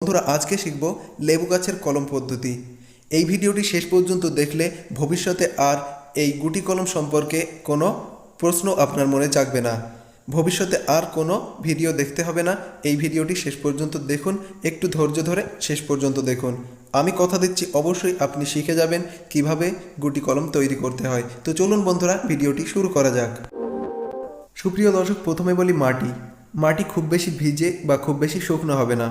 বন্ধুরা আজকে শিখব লেবু গাছের কলম পদ্ধতি। এই ভিডিওটি শেষ পর্যন্ত দেখলে ভবিষ্যতে আর এই গুটি কলম সম্পর্কে কোনো প্রশ্ন আপনার মনে জাগবে না। ভবিষ্যতে আর কোনো ভিডিও দেখতে হবে না। এই ভিডিওটি শেষ পর্যন্ত দেখুন, একটু ধৈর্য ধরে শেষ পর্যন্ত দেখুন। আমি কথা দিচ্ছি অবশ্যই আপনি শিখে যাবেন কিভাবে গুটি কলম তৈরি করতে হয়। তো চলুন বন্ধুরা ভিডিওটি শুরু করা যাক। সুপ্রিয় দর্শক, প্রথমে বলি মাটি। মাটি খুব বেশি ভিজে বা খুব বেশি শুকনো হবে না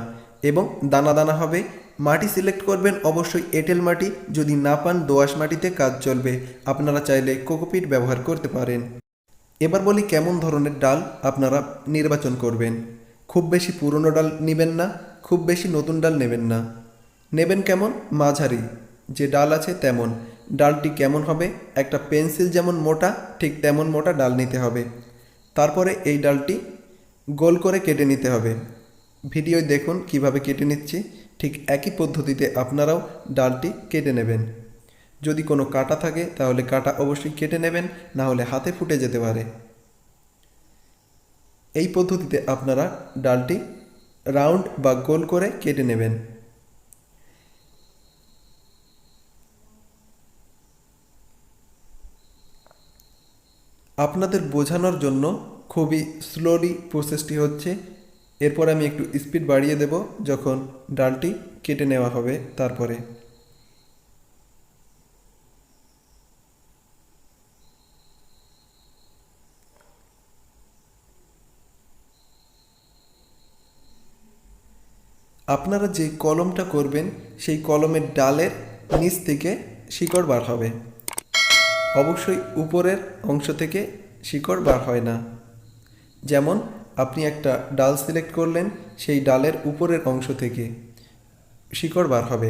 এবং দানা দানা হবে। মাটি সিলেক্ট করবেন অবশ্যই এঁটেল মাটি, যদি না পান দোআঁশ মাটিতে কাজ চলবে। আপনারা চাইলে কোকোপিট ব্যবহার করতে পারেন। এবার বলি কেমন ধরনের ডাল আপনারা নির্বাচন করবেন। খুব বেশি পুরনো ডাল নেবেন না, খুব বেশি নতুন ডাল নেবেন না। নেবেন কেমন, মাঝারি যে ডাল আছে তেমন। ডালটি কেমন হবে, একটা পেন্সিল যেমন মোটা ঠিক তেমন মোটা ডাল নিতে হবে। তারপরে এই ডালটি গোল করে কেটে নিতে হবে। ভিডিওয় দেখুন কিভাবে কেটে নিচ্ছি, ঠিক একই পদ্ধতিতে আপনারাও ডালটি কেটে নেবেন। যদি কোনো কাটা থাকে তাহলে কাটা অবশ্যই কেটে নেবেন, না হলে হাতে ফুটে যেতে পারে। এই পদ্ধতিতে আপনারা ডালটি রাউন্ড বা গোল করে কেটে নেবেন। আপনাদের বোঝানোর জন্য খুবই স্লোলি প্রসেসটি হচ্ছে। এরপর আমি একটু স্পিড বাড়িয়ে দেব যখন ডালটি কেটে নেওয়া হবে। তারপরে আপনারা যে কলমটা করবেন সেই কলমের ডালের নিচ থেকে শিকড় বার হবে। অবশ্যই উপরের অংশ থেকে শিকড় বার হয় না। যেমন আপনি একটা ডাল সিলেক্ট করলেন, সেই ডালের উপরের অংশ থেকে শিকড় বার হবে।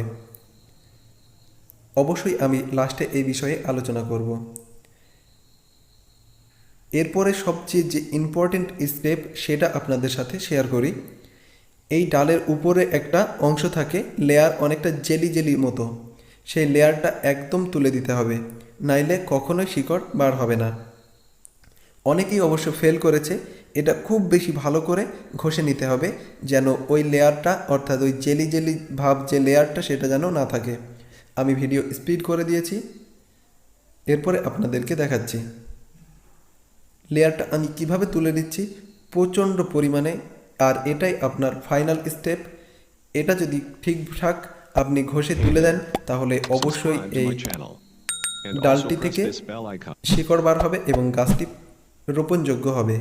অবশ্যই আমি লাস্টে এই বিষয়ে আলোচনা করব। এরপরে সবচেয়ে যে ইম্পর্টেন্ট স্টেপ সেটা আপনাদের সাথে শেয়ার করি। এই ডালের উপরে একটা অংশ থাকে, লেয়ার অনেকটা জেলি জেলি মতো, সেই লেয়ারটা একদম তুলে দিতে হবে, নাইলে কখনোই শিকড় বার হবে না। অনেকেই অবশ্য ফেল করেছে। এটা খুব বেশি ভালো করে ঘষে নিতে হবে যেন ওই লেয়ারটা, অর্থাৎ ওই জেলি জেলি ভাব যে লেয়ারটা, সেটা যেন না থাকে। আমি ভিডিও স্পিড করে দিয়েছি, এরপরে আপনাদেরকে দেখাচ্ছি লেয়ারটা আমি কিভাবে তুলে নিচ্ছি প্রচণ্ড পরিমাণে। আর এটাই আপনার ফাইনাল স্টেপ। এটা যদি ঠিকঠাক আপনি ঘষে তুলে দেন তাহলে অবশ্যই Subscribe to এই my channel and also ডালটি press থেকে this bell icon. শিকড় বার হবে এবং গাছটি রোপণযোগ্য হবে।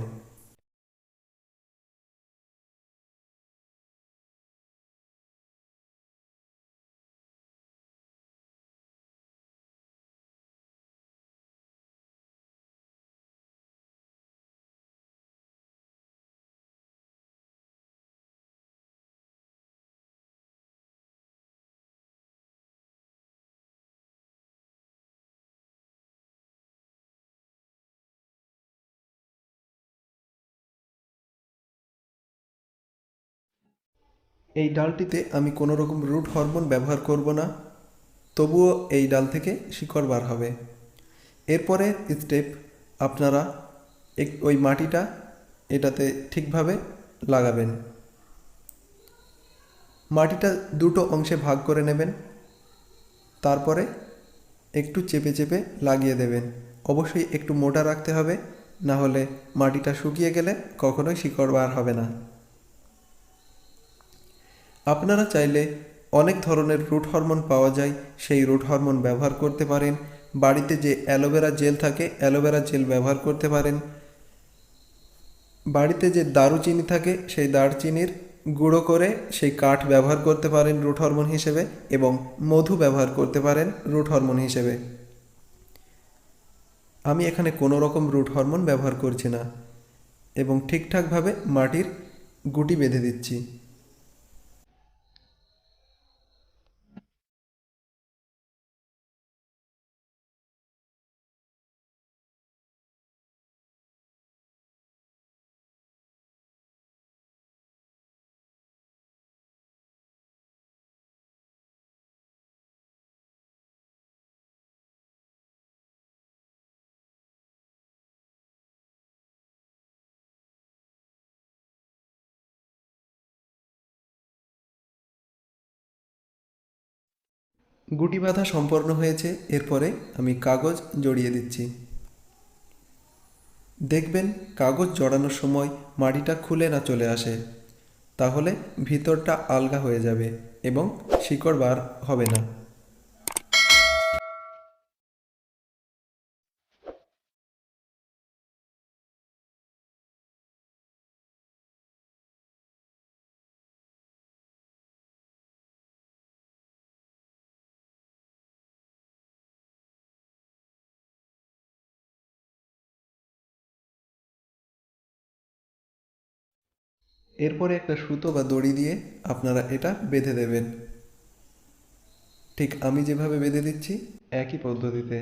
এই ডালটিতে আমি কোনো রকম রুট হরমোন ব্যবহার করব না, তবুও এই ডাল থেকে শিকড় বার হবে। এরপরে স্টেপ আপনারা ওই মাটিটা এটাতে ঠিকভাবে লাগাবেন। মাটিটা দুটো অংশে ভাগ করে নেবেন, তারপরে একটু চেপে চেপে লাগিয়ে দেবেন। অবশ্যই একটু মোটা রাখতে হবে, না হলে মাটিটা শুকিয়ে গেলে কখনোই শিকড় বার হবে না। আপনারা চাইলে অনেক ধরনের রুট হরমোন পাওয়া যায়, সেই রুট হরমোন ব্যবহার করতে পারেন। বাড়িতে যে অ্যালোভেরা জেল থাকে অ্যালোভেরা জেল ব্যবহার করতে পারেন। বাড়িতে যে দারুচিনি থাকে সেই দারচিনির গুঁড়ো করে সেই কাঠ ব্যবহার করতে পারেন রুট হরমোন হিসেবে, এবং মধু ব্যবহার করতে পারেন রুট হরমোন হিসেবে। আমি এখানে কোনো রকম রুট হরমোন ব্যবহার করছি না এবং ঠিকঠাকভাবে মাটির গুটি বেঁধে দিচ্ছি। গুটি বাঁধা সম্পন্ন হয়েছে। এরপরে আমি কাগজ জড়িয়ে দিচ্ছি। দেখবেন কাগজ জড়ানোর সময় মাটিটা খুলে না চলে আসে, তাহলে ভিতরটা আলগা হয়ে যাবে এবং শিকড় বার হবে না। এরপরে একটা সুতো বা দড়ি দিয়ে আপনারা এটা বেঁধে দেবেন, ঠিক আমি যেভাবে বেঁধে দিচ্ছি একই পদ্ধতিতে।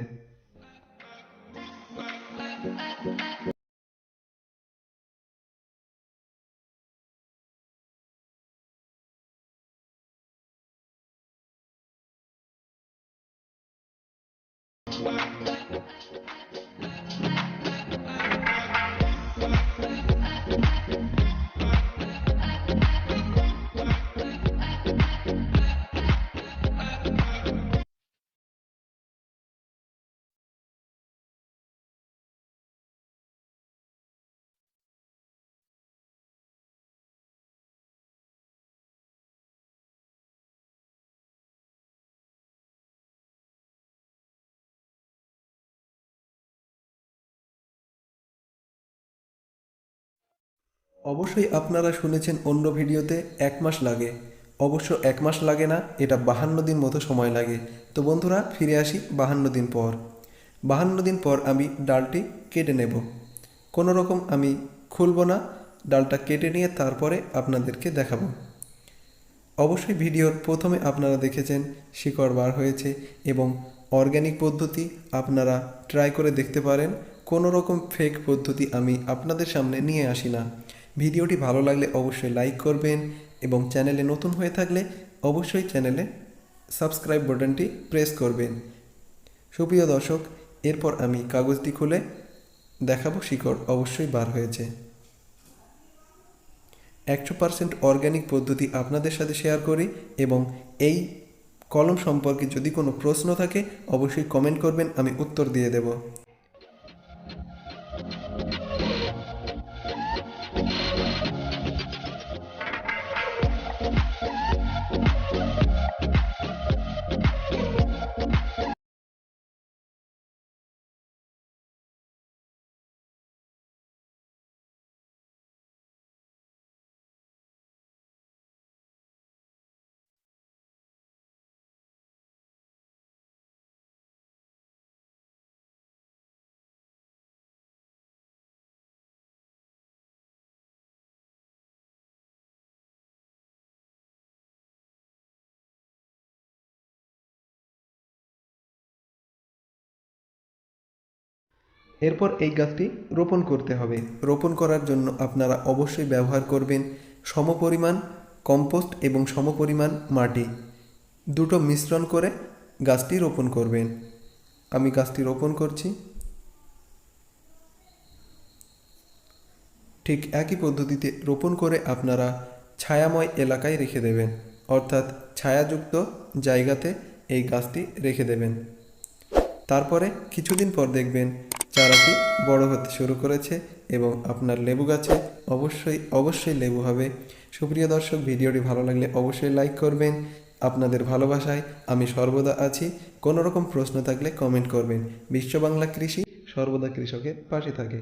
অবশ্যই আপনারা শুনেছেন অন্য ভিডিওতে 1 মাস লাগে। অবশ্য 1 মাস লাগে না, এটা 52 দিন মতো সময় লাগে। তো বন্ধুরা, ফিরে আসি 52 দিন পর। 52 দিন পর আমি ডালটি কেটে নেব। কোনো রকম আমি খুলব না, ডালটা কেটে নিয়ে তারপরে আপনাদেরকে দেখাবো। অবশ্যই ভিডিওর প্রথমে আপনারা দেখেছেন শিকড় বার হয়েছে, এবং অর্গ্যানিক পদ্ধতি আপনারা ট্রাই করে দেখতে পারেন। কোনো রকম ফেক পদ্ধতি আমি আপনাদের সামনে নিয়ে আসি না। ভিডিওটি ভালো লাগলে অবশ্যই লাইক করবেন, এবং চ্যানেলে নতুন হয়ে থাকলে অবশ্যই চ্যানেলে সাবস্ক্রাইব বাটনটি প্রেস করবেন। সুপ্রিয় দর্শক, এরপর আমি কাগজটি খুলে দেখাবো শিকড় অবশ্যই বার হয়েছে। 100% অর্গ্যানিক পদ্ধতি আপনাদের সাথে শেয়ার করি, এবং এই কলম সম্পর্কে যদি কোনো প্রশ্ন থাকে অবশ্যই কমেন্ট করবেন, আমি উত্তর দিয়ে দেব। এরপর এই গাছটি রোপণ করতে হবে। রোপণ করার জন্য আপনারা অবশ্যই ব্যবহার করবেন সমপরিমাণ কম্পোস্ট এবং সমপরিমাণ মাটি, দুটো মিশ্রণ করে গাছটি রোপণ করবেন। আমি গাছটি রোপণ করছি। ঠিক একই পদ্ধতিতে রোপণ করে আপনারা ছায়াময় এলাকায় রেখে দেবেন, অর্থাৎ ছায়াযুক্ত জায়গাতে এই গাছটি রেখে দেবেন। তারপরে কিছুদিন পর দেখবেন চারাটি বড় হতে শুরু করেছে, এবং আপনার লেবু গাছে অবশ্যই লেবু হবে। সুপ্রিয় দর্শক, ভিডিওটি ভালো লাগলে অবশ্যই লাইক করবেন। আপনাদের ভালোবাসায় আমি সর্বদা আছি। কোনো রকম প্রশ্ন থাকলে কমেন্ট করবেন। বিশ্ব বাংলা কৃষি সর্বদা কৃষকের পাশে থাকে।